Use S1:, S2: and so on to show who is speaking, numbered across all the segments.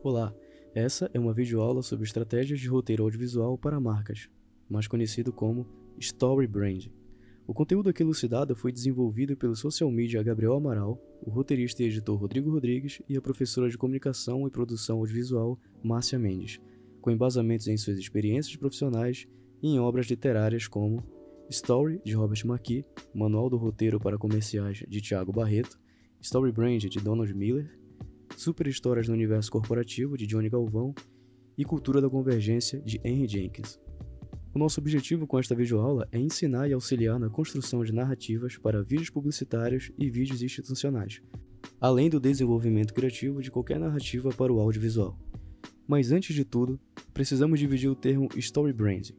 S1: Olá, essa é uma videoaula sobre estratégias de roteiro audiovisual para marcas, mais conhecido como Story Brand. O conteúdo aqui elucidado foi desenvolvido pelo social media Gabriel Amaral, o roteirista e editor Rodrigo Rodrigues e a professora de comunicação e produção audiovisual Márcia Mendes, com embasamentos em suas experiências profissionais e em obras literárias como Story, de Robert McKee, Manual do Roteiro para Comerciais, de Thiago Barreto, Story Brand, de Donald Miller, Super Histórias no Universo Corporativo, de Johnny Galvão, e Cultura da Convergência, de Henry Jenkins. O nosso objetivo com esta videoaula é ensinar e auxiliar na construção de narrativas para vídeos publicitários e vídeos institucionais, além do desenvolvimento criativo de qualquer narrativa para o audiovisual. Mas antes de tudo, precisamos dividir o termo Story Brand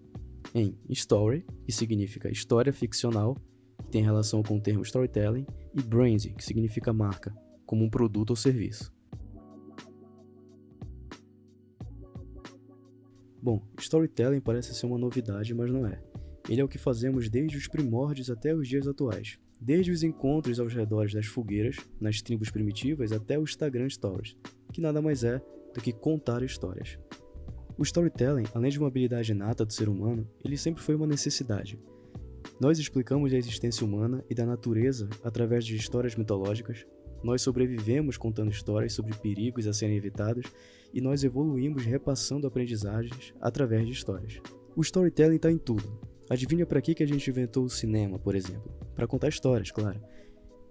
S1: em Story, que significa história ficcional, que tem relação com o termo storytelling, e Brand, que significa marca, como um produto ou serviço. Bom, storytelling parece ser uma novidade, mas não é. Ele é o que fazemos desde os primórdios até os dias atuais. Desde os encontros aos redores das fogueiras, nas tribos primitivas, até o Instagram Stories, que nada mais é do que contar histórias. O storytelling, além de uma habilidade inata do ser humano, ele sempre foi uma necessidade. Nós explicamos a existência humana e da natureza através de histórias mitológicas. Nós sobrevivemos contando histórias sobre perigos a serem evitados e nós evoluímos repassando aprendizagens através de histórias. O storytelling está em tudo. Adivinha para que a gente inventou o cinema, por exemplo? Para contar histórias, claro.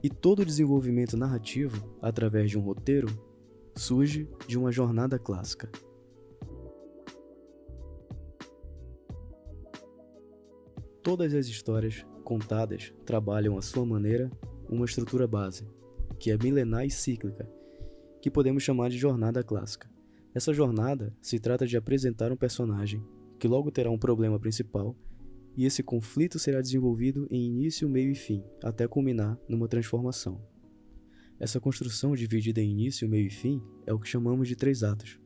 S1: E todo o desenvolvimento narrativo, através de um roteiro, surge de uma jornada clássica. Todas as histórias contadas trabalham à sua maneira uma estrutura base, que é milenar e cíclica, que podemos chamar de jornada clássica. Essa jornada se trata de apresentar um personagem, que logo terá um problema principal, e esse conflito será desenvolvido em início, meio e fim, até culminar numa transformação. Essa construção dividida em início, meio e fim é o que chamamos de 3 atos.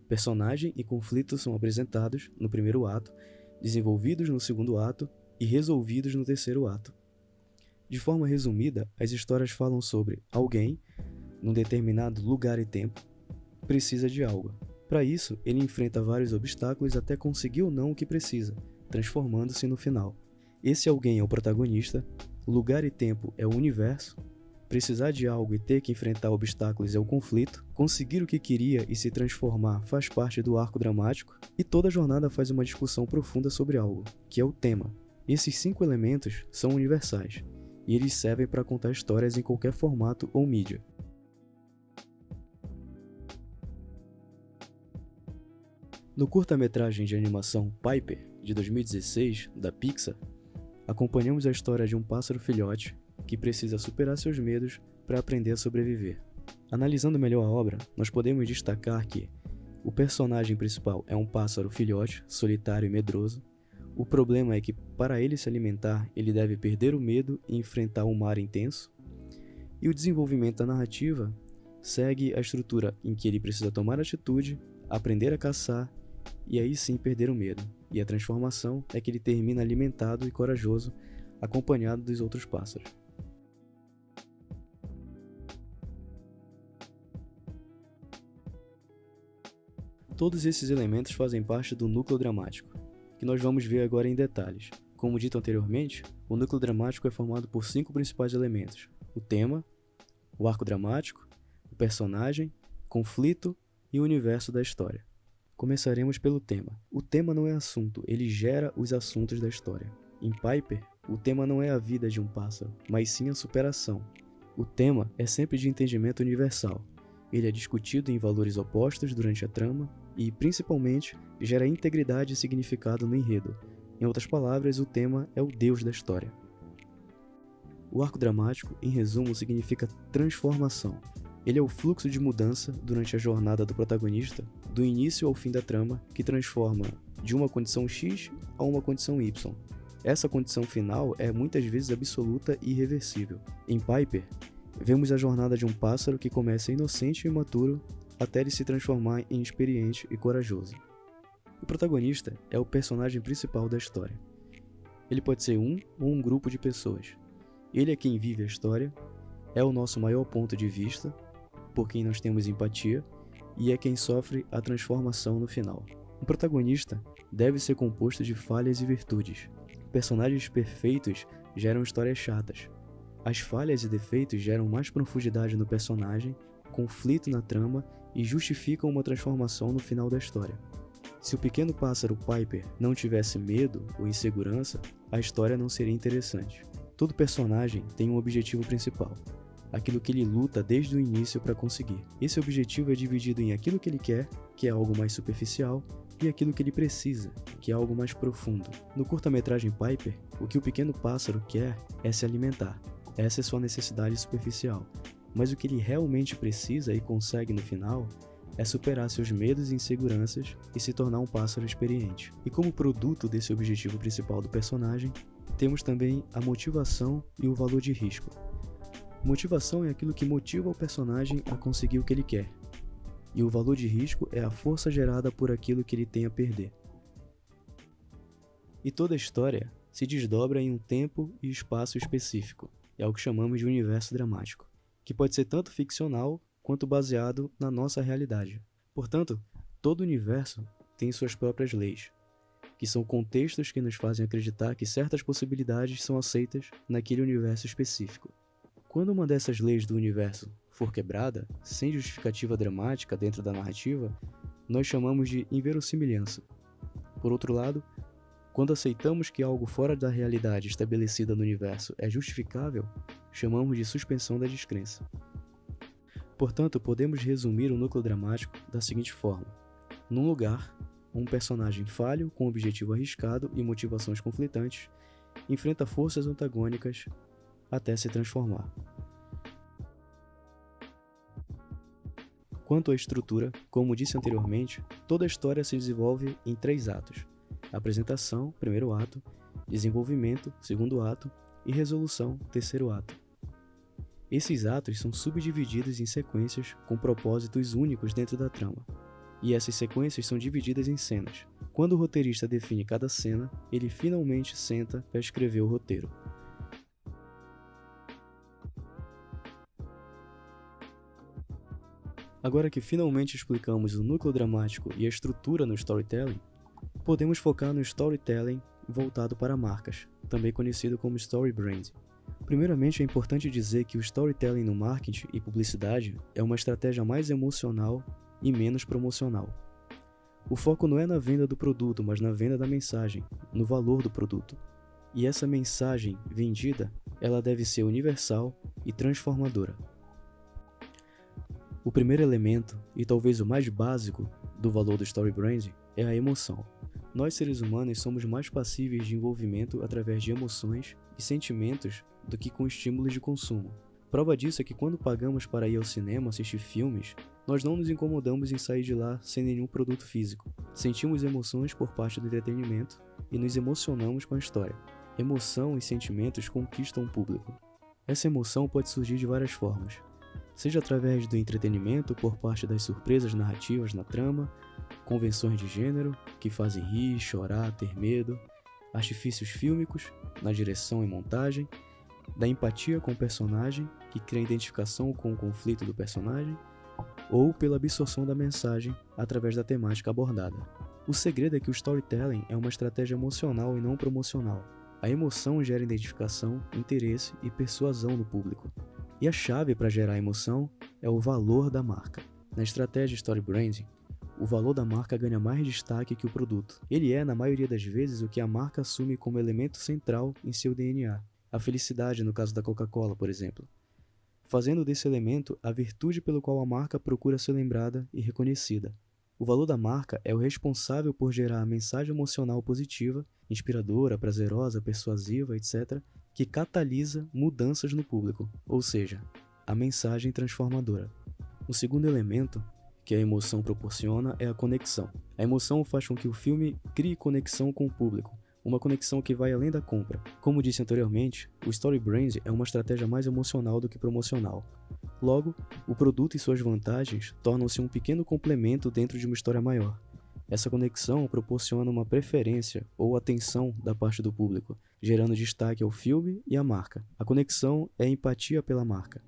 S1: Personagem e conflito são apresentados no primeiro ato, desenvolvidos no segundo ato e resolvidos no terceiro ato. De forma resumida, as histórias falam sobre alguém, num determinado lugar e tempo, precisa de algo. Para isso, ele enfrenta vários obstáculos até conseguir ou não o que precisa, transformando-se no final. Esse alguém é o protagonista, o lugar e tempo é o universo, precisar de algo e ter que enfrentar obstáculos é o conflito, conseguir o que queria e se transformar faz parte do arco dramático, e toda a jornada faz uma discussão profunda sobre algo, que é o tema. Esses 5 elementos são universais, e eles servem para contar histórias em qualquer formato ou mídia. No curta-metragem de animação Piper, de 2016, da Pixar, acompanhamos a história de um pássaro filhote que precisa superar seus medos para aprender a sobreviver. Analisando melhor a obra, nós podemos destacar que o personagem principal é um pássaro filhote, solitário e medroso. O problema é que, para ele se alimentar, ele deve perder o medo e enfrentar um mar intenso. E o desenvolvimento da narrativa segue a estrutura em que ele precisa tomar atitude, aprender a caçar e aí sim perder o medo. E a transformação é que ele termina alimentado e corajoso, acompanhado dos outros pássaros. Todos esses elementos fazem parte do núcleo dramático, que nós vamos ver agora em detalhes. Como dito anteriormente, o núcleo dramático é formado por 5 principais elementos: o tema, o arco dramático, o personagem, conflito e o universo da história. Começaremos pelo tema. O tema não é assunto, ele gera os assuntos da história. Em Piper, o tema não é a vida de um pássaro, mas sim a superação. O tema é sempre de entendimento universal. Ele é discutido em valores opostos durante a trama e, principalmente, gera integridade e significado no enredo. Em outras palavras, o tema é o Deus da história. O arco dramático, em resumo, significa transformação. Ele é o fluxo de mudança durante a jornada do protagonista, do início ao fim da trama, que transforma de uma condição X a uma condição Y. Essa condição final é muitas vezes absoluta e irreversível. Em Piper, vemos a jornada de um pássaro que começa inocente e imaturo até ele se transformar em experiente e corajoso. O protagonista é o personagem principal da história. Ele pode ser um ou um grupo de pessoas. Ele é quem vive a história, é o nosso maior ponto de vista, por quem nós temos empatia, e é quem sofre a transformação no final. O protagonista deve ser composto de falhas e virtudes. Personagens perfeitos geram histórias chatas. As falhas e defeitos geram mais profundidade no personagem, conflito na trama e justificam uma transformação no final da história. Se o pequeno pássaro Piper não tivesse medo ou insegurança, a história não seria interessante. Todo personagem tem um objetivo principal, aquilo que ele luta desde o início para conseguir. Esse objetivo é dividido em aquilo que ele quer, que é algo mais superficial, e aquilo que ele precisa, que é algo mais profundo. No curta-metragem Piper, o que o pequeno pássaro quer é se alimentar. Essa é sua necessidade superficial. Mas o que ele realmente precisa e consegue no final é superar seus medos e inseguranças e se tornar um pássaro experiente. E como produto desse objetivo principal do personagem, temos também a motivação e o valor de risco. Motivação é aquilo que motiva o personagem a conseguir o que ele quer, e o valor de risco é a força gerada por aquilo que ele tem a perder. E toda história se desdobra em um tempo e espaço específico, é o que chamamos de universo dramático, que pode ser tanto ficcional quanto baseado na nossa realidade. Portanto, todo universo tem suas próprias leis, que são contextos que nos fazem acreditar que certas possibilidades são aceitas naquele universo específico. Quando uma dessas leis do universo for quebrada, sem justificativa dramática dentro da narrativa, nós chamamos de inverossimilhança. Por outro lado, quando aceitamos que algo fora da realidade estabelecida no universo é justificável, chamamos de suspensão da descrença. Portanto, podemos resumir o núcleo dramático da seguinte forma: num lugar, um personagem falho, com objetivo arriscado e motivações conflitantes, enfrenta forças antagônicas até se transformar. Quanto à estrutura, como disse anteriormente, toda a história se desenvolve em 3 atos: apresentação, primeiro ato, desenvolvimento, segundo ato, e resolução, terceiro ato. Esses atos são subdivididos em sequências com propósitos únicos dentro da trama, e essas sequências são divididas em cenas. Quando o roteirista define cada cena, ele finalmente senta para escrever o roteiro. Agora que finalmente explicamos o núcleo dramático e a estrutura no storytelling, podemos focar no storytelling voltado para marcas, também conhecido como story brand. Primeiramente, é importante dizer que o storytelling no marketing e publicidade é uma estratégia mais emocional e menos promocional. O foco não é na venda do produto, mas na venda da mensagem, no valor do produto. E essa mensagem vendida, ela deve ser universal e transformadora. O primeiro elemento, e talvez o mais básico, do valor do story branding é a emoção. Nós, seres humanos, somos mais passíveis de envolvimento através de emoções e sentimentos do que com estímulos de consumo. Prova disso é que quando pagamos para ir ao cinema assistir filmes, nós não nos incomodamos em sair de lá sem nenhum produto físico. Sentimos emoções por parte do entretenimento e nos emocionamos com a história. Emoção e sentimentos conquistam o público. Essa emoção pode surgir de várias formas, seja através do entretenimento por parte das surpresas narrativas na trama, convenções de gênero, que fazem rir, chorar, ter medo, artifícios fílmicos, na direção e montagem, da empatia com o personagem, que cria identificação com o conflito do personagem, ou pela absorção da mensagem através da temática abordada. O segredo é que o storytelling é uma estratégia emocional e não promocional. A emoção gera identificação, interesse e persuasão no público. E a chave para gerar emoção é o valor da marca. Na estratégia Story Branding, o valor da marca ganha mais destaque que o produto. Ele é, na maioria das vezes, o que a marca assume como elemento central em seu DNA. A felicidade, no caso da Coca-Cola, por exemplo. Fazendo desse elemento a virtude pelo qual a marca procura ser lembrada e reconhecida. O valor da marca é o responsável por gerar a mensagem emocional positiva, inspiradora, prazerosa, persuasiva, etc., que catalisa mudanças no público, ou seja, a mensagem transformadora. O segundo elemento que a emoção proporciona é a conexão. A emoção faz com que o filme crie conexão com o público, uma conexão que vai além da compra. Como disse anteriormente, o story brand é uma estratégia mais emocional do que promocional. Logo, o produto e suas vantagens tornam-se um pequeno complemento dentro de uma história maior. Essa conexão proporciona uma preferência ou atenção da parte do público, gerando destaque ao filme e à marca. A conexão é a empatia pela marca.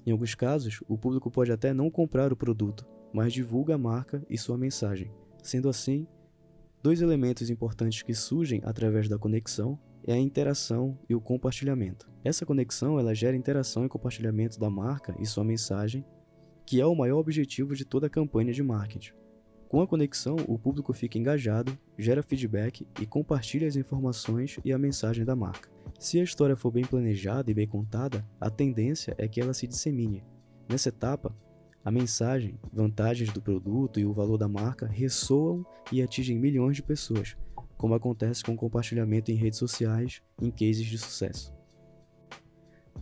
S1: Em alguns casos, o público pode até não comprar o produto, mas divulga a marca e sua mensagem. Sendo assim, dois elementos importantes que surgem através da conexão é a interação e o compartilhamento. Essa conexão ela gera interação e compartilhamento da marca e sua mensagem, que é o maior objetivo de toda a campanha de marketing. Com a conexão, o público fica engajado, gera feedback e compartilha as informações e a mensagem da marca. Se a história for bem planejada e bem contada, a tendência é que ela se dissemine. Nessa etapa, a mensagem, vantagens do produto e o valor da marca ressoam e atingem milhões de pessoas, como acontece com o compartilhamento em redes sociais em cases de sucesso.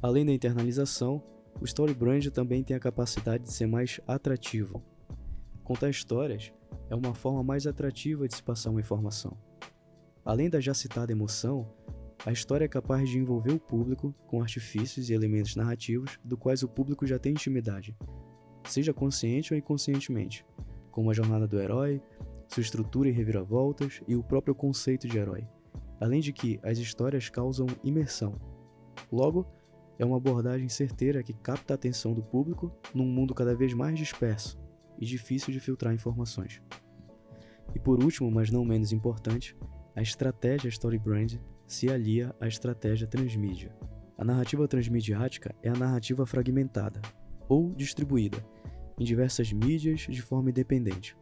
S1: Além da internalização, o Story Brand também tem a capacidade de ser mais atrativo. Contar histórias é uma forma mais atrativa de se passar uma informação. Além da já citada emoção, a história é capaz de envolver o público com artifícios e elementos narrativos do quais o público já tem intimidade, seja consciente ou inconscientemente, como a jornada do herói, sua estrutura e reviravoltas e o próprio conceito de herói, além de que as histórias causam imersão. Logo, é uma abordagem certeira que capta a atenção do público num mundo cada vez mais disperso e difícil de filtrar informações. E por último, mas não menos importante, a estratégia Story Brand se alia à estratégia transmídia. A narrativa transmediática é a narrativa fragmentada, ou distribuída, em diversas mídias de forma independente.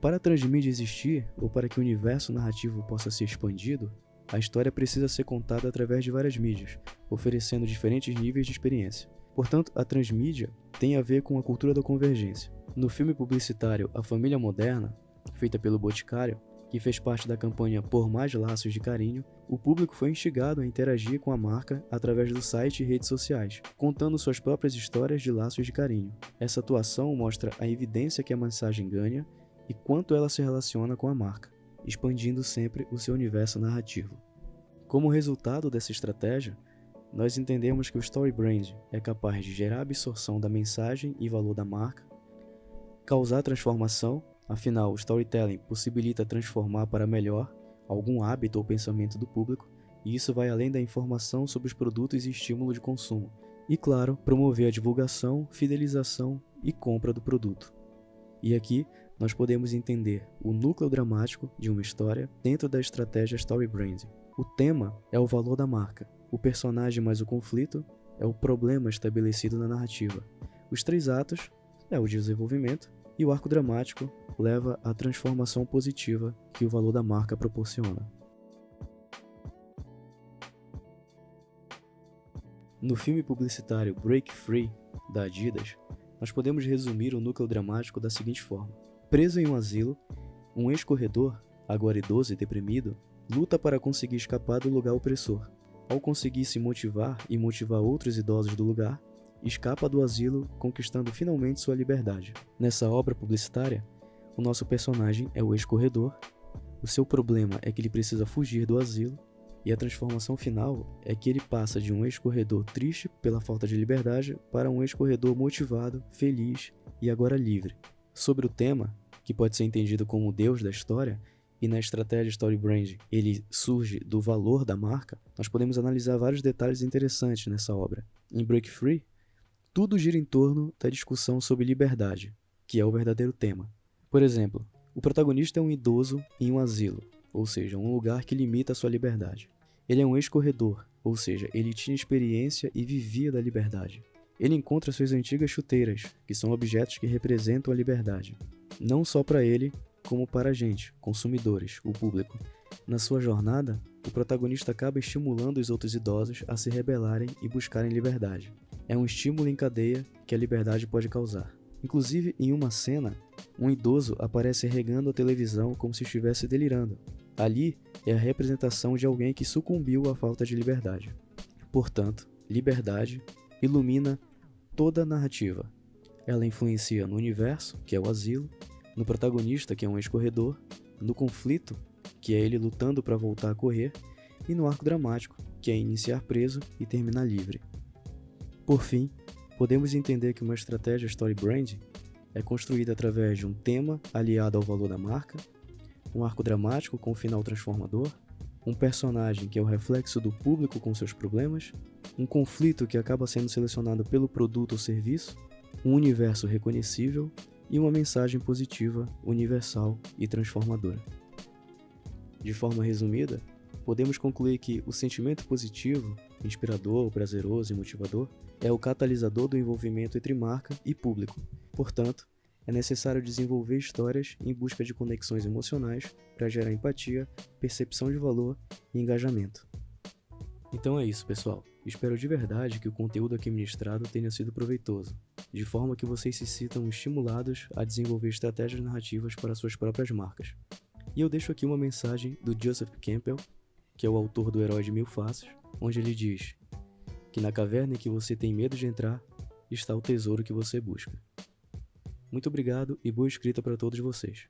S1: Para a transmídia existir, ou para que o universo narrativo possa ser expandido, a história precisa ser contada através de várias mídias, oferecendo diferentes níveis de experiência. Portanto, a transmídia tem a ver com a cultura da convergência. No filme publicitário A Família Moderna, feita pelo Boticário, que fez parte da campanha Por Mais Laços de Carinho, o público foi instigado a interagir com a marca através do site e redes sociais, contando suas próprias histórias de laços de carinho. Essa atuação mostra a evidência que a mensagem ganha e quanto ela se relaciona com a marca, expandindo sempre o seu universo narrativo. Como resultado dessa estratégia, nós entendemos que o Story Brand é capaz de gerar absorção da mensagem e valor da marca, causar transformação, afinal, o storytelling possibilita transformar para melhor algum hábito ou pensamento do público, e isso vai além da informação sobre os produtos e estímulo de consumo, e claro, promover a divulgação, fidelização e compra do produto. E aqui, nós podemos entender o núcleo dramático de uma história dentro da estratégia Story Brand. O tema é o valor da marca, o personagem mais o conflito é o problema estabelecido na narrativa. Os 3 atos é o desenvolvimento e o arco dramático leva à transformação positiva que o valor da marca proporciona. No filme publicitário Break Free, da Adidas, nós podemos resumir o núcleo dramático da seguinte forma. Preso em um asilo, um ex-corredor, agora idoso e deprimido, luta para conseguir escapar do lugar opressor. Ao conseguir se motivar e motivar outros idosos do lugar, escapa do asilo, conquistando finalmente sua liberdade. Nessa obra publicitária, o nosso personagem é o ex-corredor, o seu problema é que ele precisa fugir do asilo, e a transformação final é que ele passa de um ex-corredor triste pela falta de liberdade para um ex-corredor motivado, feliz e agora livre. Sobre o tema, que pode ser entendido como o Deus da história, e na estratégia Story Brand ele surge do valor da marca, nós podemos analisar vários detalhes interessantes nessa obra. Em Break Free, tudo gira em torno da discussão sobre liberdade, que é o verdadeiro tema. Por exemplo, o protagonista é um idoso em um asilo, ou seja, um lugar que limita a sua liberdade. Ele é um ex-corredor, ou seja, ele tinha experiência e vivia da liberdade. Ele encontra suas antigas chuteiras, que são objetos que representam a liberdade. Não só para ele, como para a gente, consumidores, o público. Na sua jornada, o protagonista acaba estimulando os outros idosos a se rebelarem e buscarem liberdade. É um estímulo em cadeia que a liberdade pode causar. Inclusive, em uma cena, um idoso aparece regando a televisão como se estivesse delirando. Ali é a representação de alguém que sucumbiu à falta de liberdade. Portanto, liberdade ilumina toda a narrativa. Ela influencia no universo, que é o asilo, no protagonista, que é um ex-corredor, no conflito, que é ele lutando para voltar a correr, e no arco dramático, que é iniciar preso e terminar livre. Por fim, podemos entender que uma estratégia Story Brand é construída através de um tema aliado ao valor da marca, um arco dramático com um final transformador, um personagem que é o reflexo do público com seus problemas, um conflito que acaba sendo selecionado pelo produto ou serviço, um universo reconhecível e uma mensagem positiva, universal e transformadora. De forma resumida, podemos concluir que o sentimento positivo, inspirador, prazeroso e motivador, é o catalisador do envolvimento entre marca e público. Portanto, é necessário desenvolver histórias em busca de conexões emocionais para gerar empatia, percepção de valor e engajamento. Então é isso, pessoal. Espero de verdade que o conteúdo aqui ministrado tenha sido proveitoso, de forma que vocês se sintam estimulados a desenvolver estratégias narrativas para suas próprias marcas. E eu deixo aqui uma mensagem do Joseph Campbell, que é o autor do Herói de Mil Faces, onde ele diz que na caverna em que você tem medo de entrar, está o tesouro que você busca. Muito obrigado e boa escrita para todos vocês.